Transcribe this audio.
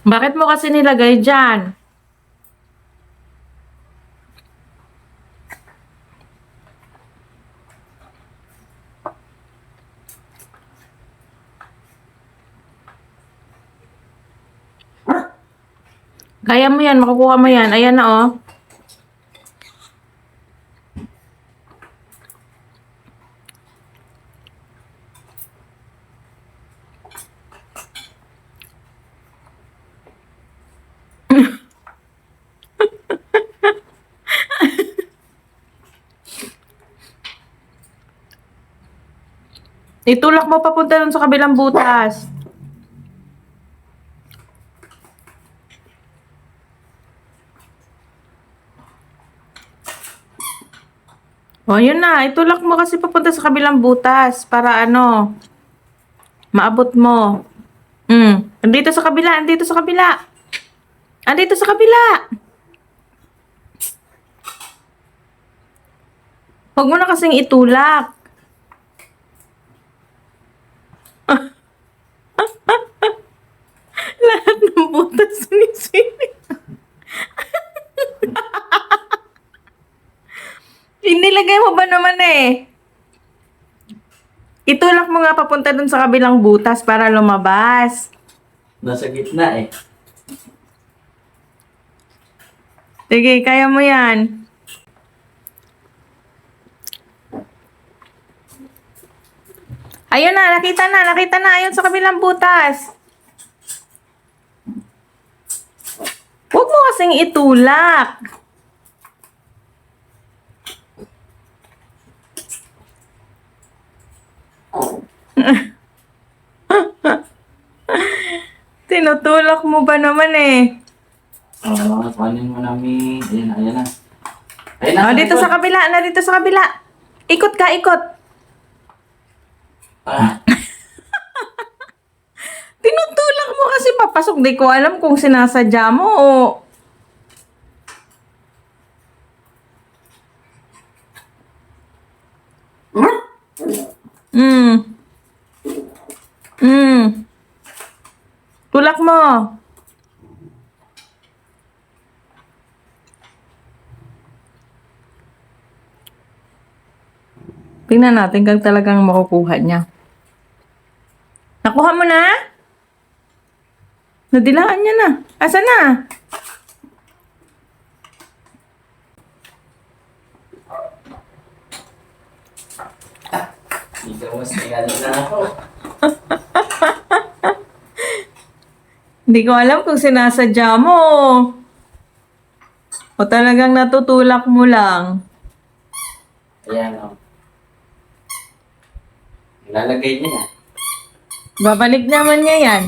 Bakit mo kasi nilagay dyan? Kaya mo yan, makukuha mo yan. Ayan na, oh. Itulak mo papunta dun sa kabilang butas. O, yun na. Itulak mo kasi papunta sa kabilang butas para ano, maabot mo. Andito sa kabila, andito sa kabila. Andito sa kabila. Huwag mo na kasing itulak. Lahat ng butas sumisipit. Inilagay mo ba naman eh? Itulak mo nga papunta dun sa kabilang butas para lumabas. Nasa gitna eh. Sige, kaya mo yan. Ayun na, nakita na. Ayun sa kabilang butas. Huwag mo kasing itulak. Tinutulak mo ba naman eh? Oo, kuhanin mo namin. Ayan na, ayan na. Ayan na, Oh, dito sa kabila, dito sa kabila. Ikot ka, ikot. Ah, Tinutulak mo kasi papasok. Di ko alam kung sinasadya mo o... Mm. Tulak mo. Tingnan natin kung talagang makukuha niya. Nakuha mo na? Nadilaan niya na. Asa na? ikaw mas tingnan na ako. Hindi ko alam kung sinasadya mo. O talagang natutulak mo lang. Ayan o. Lalagay niya. Babalik naman niya yan.